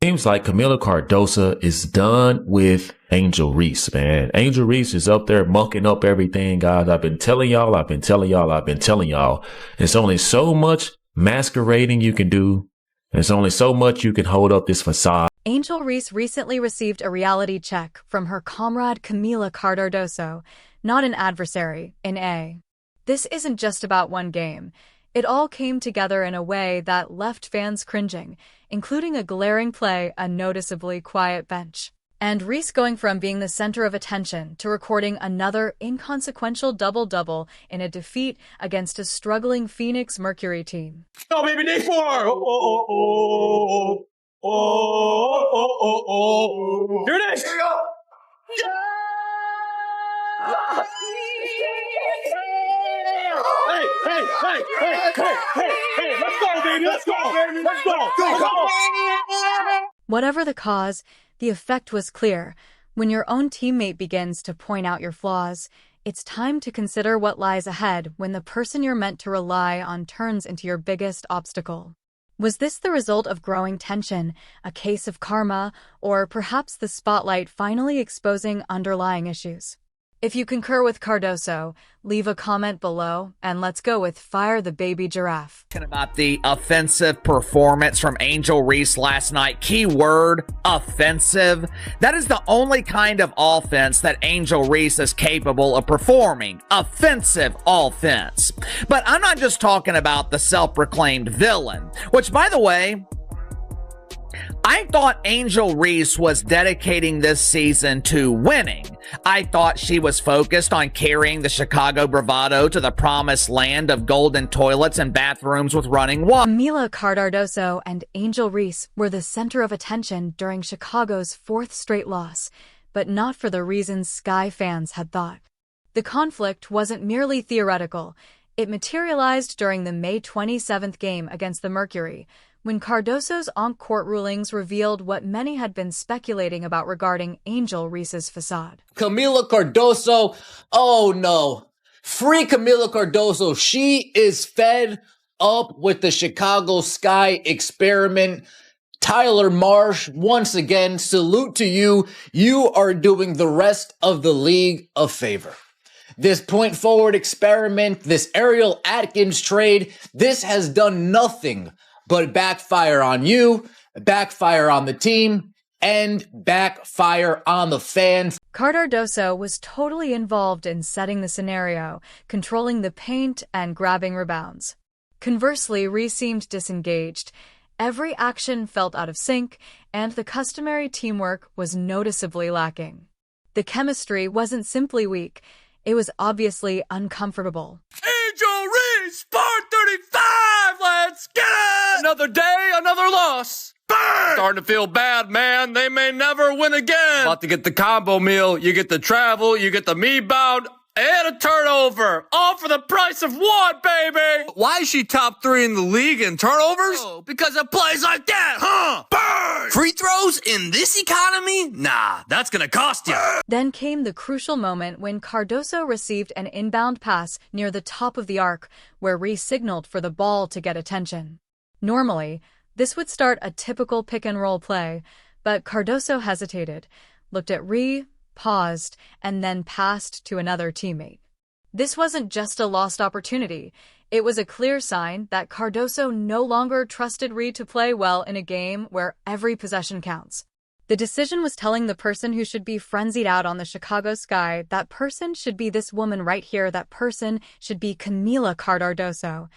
Seems like Kamilla Cardoso is done with Angel Reese, man. Angel Reese is up there mucking up everything, guys. I've been telling y'all. There's only so much masquerading you can do. There's only so much you can hold up this facade. Angel Reese recently received a reality check from her comrade Kamilla Cardoso, not an adversary, in A. This isn't just about one game. It all came together in a way that left fans cringing, including a glaring play, a noticeably quiet bench. And Reese going from being the center of attention to recording another inconsequential double-double in a defeat against a struggling Phoenix Mercury team. Oh, baby, day 4! Oh. Here it is! Here we go! Yeah! Hey, let's go, baby, let's go! Whatever the cause, the effect was clear. When your own teammate begins to point out your flaws, it's time to consider what lies ahead when the person you're meant to rely on turns into your biggest obstacle. Was this the result of growing tension, a case of karma, or perhaps the spotlight finally exposing underlying issues? If you concur with Cardoso, leave a comment below, and let's go with Fire the Baby Giraffe. About the offensive performance from Angel Reese last night. Keyword, offensive. That is the only kind of offense that Angel Reese is capable of performing. Offensive offense. But I'm not just talking about the self-proclaimed villain, which, by the way, I thought Angel Reese was dedicating this season to winning. I thought she was focused on carrying the Chicago bravado to the promised land of golden toilets and bathrooms with running water. Kamilla Cardoso and Angel Reese were the center of attention during Chicago's 4th straight loss, but not for the reasons Sky fans had thought. The conflict wasn't merely theoretical. It materialized during the May 27th game against the Mercury, when Cardoso's on-court rulings revealed what many had been speculating about regarding Angel Reese's facade. Kamilla Cardoso, oh no. Free Kamilla Cardoso. She is fed up with the Chicago Sky experiment. Tyler Marsh, once again, salute to you. You are doing the rest of the league a favor. This point forward experiment, this Ariel Atkins trade, this has done nothing but backfire on you, backfire on the team, and backfire on the fans. Cardoso was totally involved in setting the scenario, controlling the paint and grabbing rebounds. Conversely, Reese seemed disengaged. Every action felt out of sync, and the customary teamwork was noticeably lacking. The chemistry wasn't simply weak, it was obviously uncomfortable. Angel Reese, part 35, let's get it! Another day, another loss. Bang! Starting to feel bad, man. They may never win again. About to get the combo meal. You get the travel, you get the me-bound, and a turnover. All for the price of one, baby! Why is she top 3 in the league in turnovers? Oh, because of plays like that, huh? Burn! Free throws in this economy? Nah, that's gonna cost you. Then came the crucial moment when Cardoso received an inbound pass near the top of the arc, where Reese signaled for the ball to get attention. Normally, this would start a typical pick-and-roll play, but Cardoso hesitated, looked at Reese, paused, and then passed to another teammate. This wasn't just a lost opportunity. It was a clear sign that Cardoso no longer trusted Reese to play well in a game where every possession counts. The decision was telling the person who should be frenzied out on the Chicago Sky, that person should be this woman right here, that person should be Kamilla Cardoso.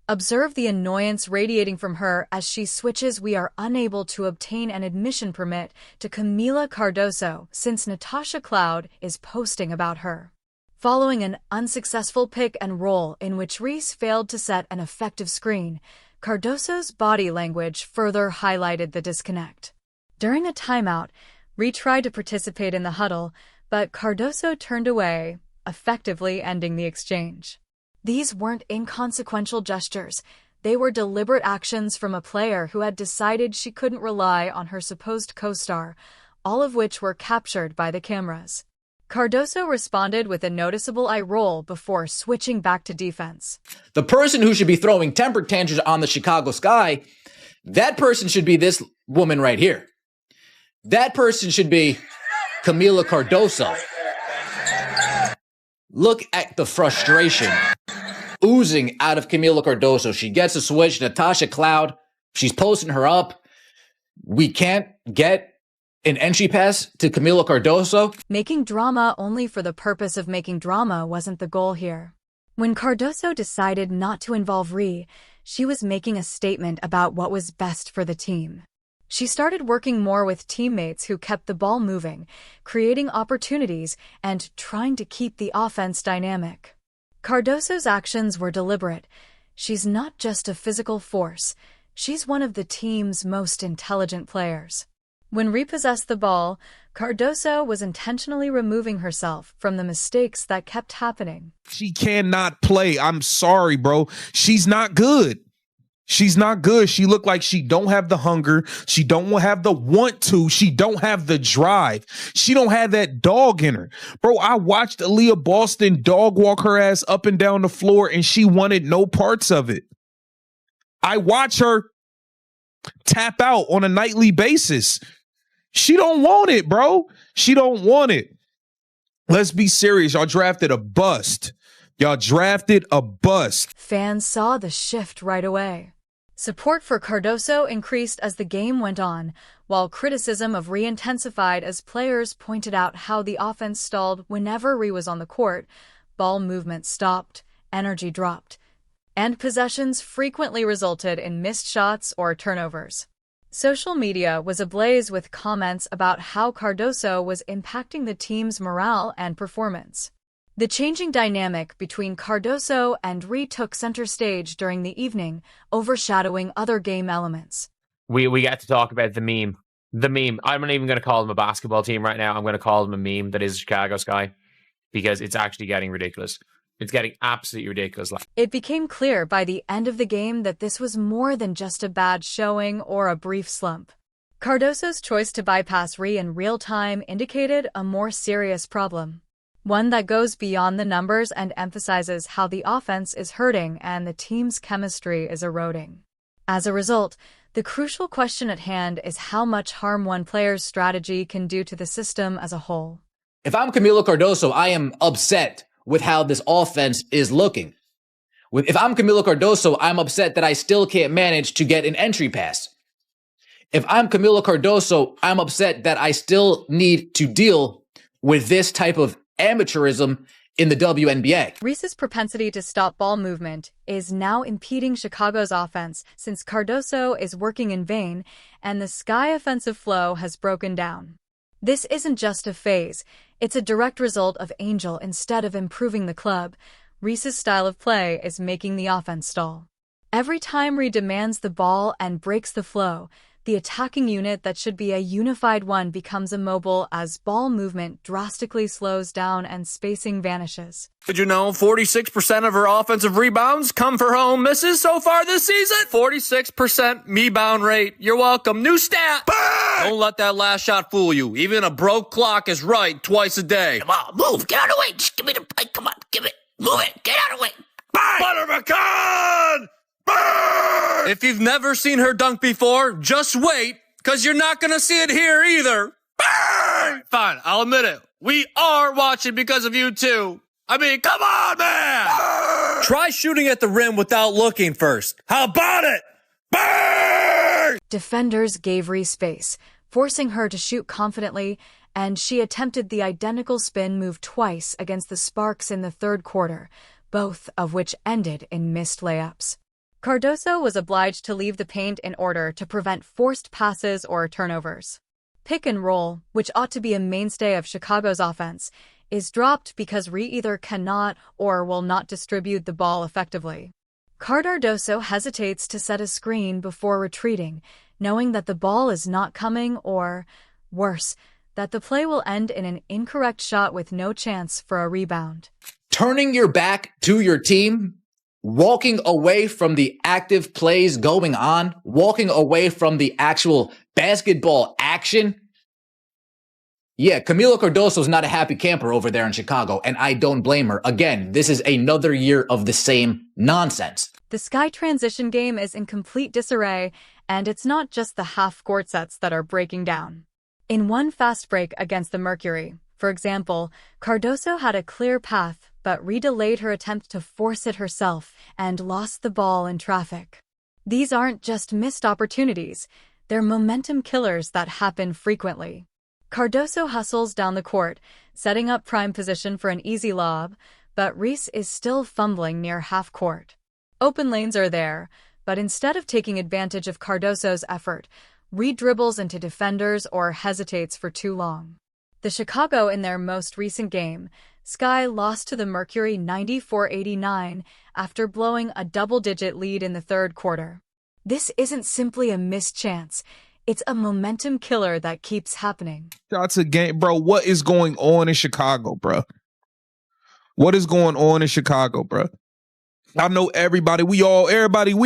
Observe the annoyance radiating from her as she switches. We are unable to obtain an admission permit to Kamilla Cardoso since Natasha Cloud is posting about her. Following an unsuccessful pick and roll in which Reese failed to set an effective screen, Cardoso's body language further highlighted the disconnect. During a timeout, Reese tried to participate in the huddle, but Cardoso turned away, effectively ending the exchange. These weren't inconsequential gestures. They were deliberate actions from a player who had decided she couldn't rely on her supposed co-star, all of which were captured by the cameras. Cardoso responded with a noticeable eye roll before switching back to defense. The person who should be throwing temper tantrums on the Chicago Sky, that person should be this woman right here. That person should be Kamilla Cardoso. Look at the frustration oozing out of Kamilla Cardoso. She gets a switch. Natasha Cloud, she's posting her up. We can't get an entry pass to Kamilla Cardoso. Making drama only for the purpose of making drama wasn't the goal here. When Cardoso decided not to involve Ree, she was making a statement about what was best for the team. She started working more with teammates who kept the ball moving, creating opportunities, and trying to keep the offense dynamic. Cardoso's actions were deliberate. She's not just a physical force. She's one of the team's most intelligent players. When repossessed the ball, Cardoso was intentionally removing herself from the mistakes that kept happening. She cannot play. I'm sorry, bro. She's not good. She's not good. She looked like she don't have the hunger. She don't have the want to. She don't have the drive. She don't have that dog in her. Bro, I watched Aaliyah Boston dog walk her ass up and down the floor, and she wanted no parts of it. I watch her tap out on a nightly basis. She don't want it, bro. She don't want it. Let's be serious. Y'all drafted a bust. Y'all drafted a bust. Fans saw the shift right away. Support for Cardoso increased as the game went on, while criticism of Ree intensified as players pointed out how the offense stalled whenever Ree was on the court. Ball movement stopped, energy dropped, and possessions frequently resulted in missed shots or turnovers. Social media was ablaze with comments about how Cardoso was impacting the team's morale and performance. The changing dynamic between Cardoso and Ree took center stage during the evening, overshadowing other game elements. We get to talk about the meme. The meme. I'm not even going to call them a basketball team right now. I'm going to call them a meme that is Chicago Sky, because it's actually getting ridiculous. It's getting absolutely ridiculous. It became clear by the end of the game that this was more than just a bad showing or a brief slump. Cardoso's choice to bypass Ree in real time indicated a more serious problem. One that goes beyond the numbers and emphasizes how the offense is hurting and the team's chemistry is eroding. As a result, the crucial question at hand is how much harm one player's strategy can do to the system as a whole. If I'm Kamilla Cardoso, I am upset with how this offense is looking. If I'm Kamilla Cardoso, I'm upset that I still can't manage to get an entry pass. If I'm Kamilla Cardoso, I'm upset that I still need to deal with this type of amateurism in the WNBA. Reese's propensity to stop ball movement is now impeding Chicago's offense since Cardoso is working in vain and the Sky offensive flow has broken down. This isn't just a phase, it's a direct result of Angel instead of improving the club. Reese's style of play is making the offense stall. Every time Ree demands the ball and breaks the flow, the attacking unit that should be a unified one becomes immobile as ball movement drastically slows down and spacing vanishes. Did you know 46% of her offensive rebounds come for her own misses so far this season? 46% rebound rate. You're welcome. New stat. Bang! Don't let that last shot fool you. Even a broke clock is right twice a day. Come on, move. Get out of the way. Just give me the plate. Come on, give it. Move it. Get out of the way. Bang! Butterpecan! Bang! If you've never seen her dunk before, just wait, because you're not going to see it here either. Bang! Fine, I'll admit it. We are watching because of you too. I mean, come on, man! Bang! Try shooting at the rim without looking first. How about it? Bang! Defenders gave Ree space, forcing her to shoot confidently, and she attempted the identical spin move twice against the Sparks in the third quarter, both of which ended in missed layups. Cardoso was obliged to leave the paint in order to prevent forced passes or turnovers. Pick and roll, which ought to be a mainstay of Chicago's offense, is dropped because Ree either cannot or will not distribute the ball effectively. Cardoso hesitates to set a screen before retreating, knowing that the ball is not coming or, worse, that the play will end in an incorrect shot with no chance for a rebound. Turning your back to your team, walking away from the active plays going on, walking away from the actual basketball action. Yeah, Kamilla Cardoso is not a happy camper over there in Chicago, and I don't blame her. Again, this is another year of the same nonsense. The Sky transition game is in complete disarray, and it's not just the half-court sets that are breaking down. In one fast break against the Mercury, for example, Cardoso had a clear path but delayed her attempt to force it herself and lost the ball in traffic. These aren't just missed opportunities, they're momentum killers that happen frequently. Cardoso hustles down the court, setting up prime position for an easy lob, but Reese is still fumbling near half-court. Open lanes are there, but instead of taking advantage of Cardoso's effort, Reese dribbles into defenders or hesitates for too long. The Chicago in their most recent game, Sky lost to the Mercury 94-89 after blowing a double-digit lead in the third quarter. This isn't simply a missed chance. It's a momentum killer that keeps happening. Shots a game, bro. What is going on in Chicago, bro? What is going on in Chicago, bro? I know everybody, we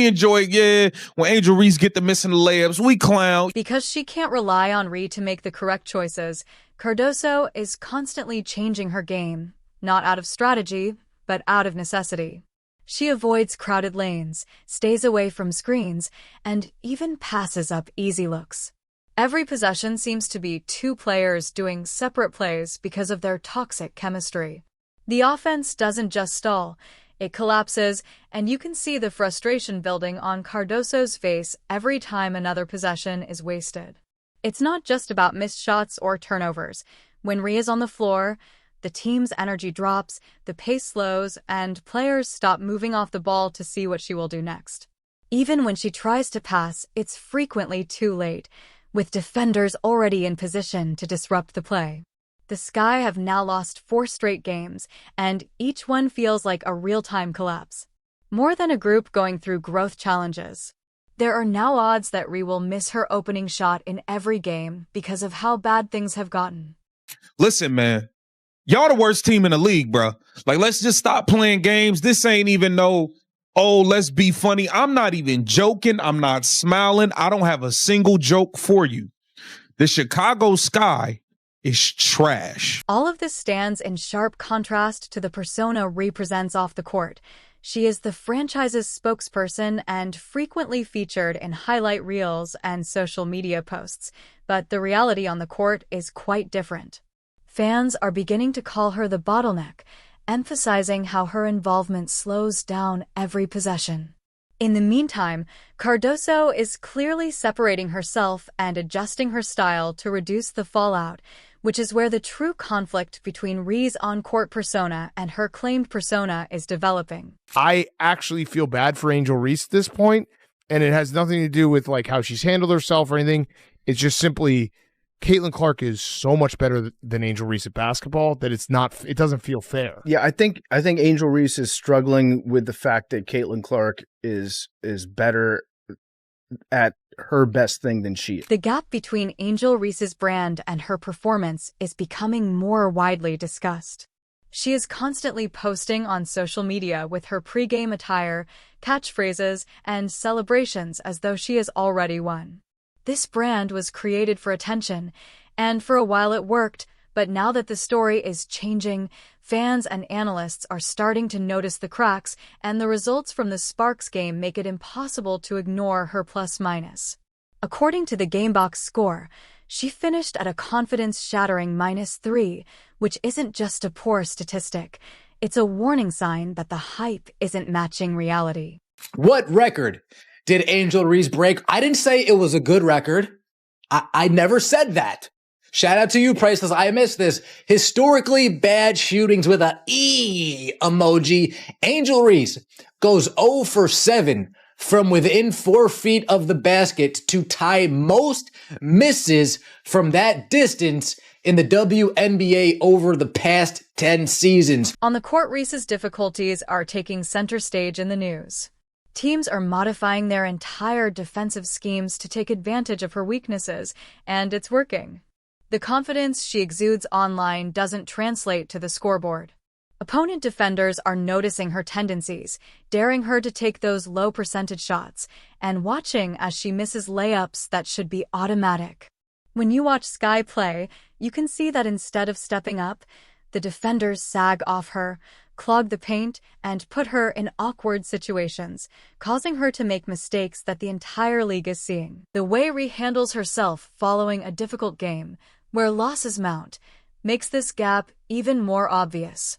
enjoy it, yeah. When Angel Reese get the missing layups, we clown. Because she can't rely on Reese to make the correct choices, Cardoso is constantly changing her game, not out of strategy, but out of necessity. She avoids crowded lanes, stays away from screens, and even passes up easy looks. Every possession seems to be two players doing separate plays because of their toxic chemistry. The offense doesn't just stall, it collapses, and you can see the frustration building on Cardoso's face every time another possession is wasted. It's not just about missed shots or turnovers. When Rhea is on the floor, the team's energy drops, the pace slows, and players stop moving off the ball to see what she will do next. Even when she tries to pass, it's frequently too late, with defenders already in position to disrupt the play. The Sky have now lost 4 straight games, and each one feels like a real-time collapse. More than a group going through growth challenges. There are now odds that Rhea will miss her opening shot in every game because of how bad things have gotten. Listen, man. Y'all the worst team in the league, bro. Like, let's just stop playing games. This ain't even let's be funny. I'm not even joking. I'm not smiling. I don't have a single joke for you. The Chicago Sky is trash. All of this stands in sharp contrast to the persona Rhea presents off the court. She is the franchise's spokesperson and frequently featured in highlight reels and social media posts, but the reality on the court is quite different. Fans are beginning to call her the bottleneck, emphasizing how her involvement slows down every possession. In the meantime, Cardoso is clearly separating herself and adjusting her style to reduce the fallout, which is where the true conflict between Rhea's on-court persona and her claimed persona is developing. I actually feel bad for Angel Reese at this point, and it has nothing to do with like how she's handled herself or anything. It's just simply Caitlin Clark is so much better than Angel Reese at basketball that it doesn't feel fair. Yeah, I think Angel Reese is struggling with the fact that Caitlin Clark is better at her best thing than she is. The gap between Angel Reese's brand and her performance is becoming more widely discussed. She is constantly posting on social media with her pregame attire, catchphrases, and celebrations as though she has already won. This brand was created for attention, and for a while it worked, but now that the story is changing, fans and analysts are starting to notice the cracks, and the results from the Sparks game make it impossible to ignore her plus-minus. According to the Gamebox score, she finished at a confidence-shattering -3, which isn't just a poor statistic. It's a warning sign that the hype isn't matching reality. What record did Angel Reese break? I didn't say it was a good record. I never said that. Shout out to you, Priceless. I missed this. Historically bad shootings with a E emoji. Angel Reese goes 0 for 7 from within 4 feet of the basket to tie most misses from that distance in the WNBA over the past 10 seasons. On the court, Reese's difficulties are taking center stage in the news. Teams are modifying their entire defensive schemes to take advantage of her weaknesses, and it's working. The confidence she exudes online doesn't translate to the scoreboard. Opponent defenders are noticing her tendencies, daring her to take those low percentage shots, and watching as she misses layups that should be automatic. When you watch Sky play, you can see that instead of stepping up, the defenders sag off her, clog the paint, and put her in awkward situations, causing her to make mistakes that the entire league is seeing. The way Rhee handles herself following a difficult game, where losses mount, makes this gap even more obvious.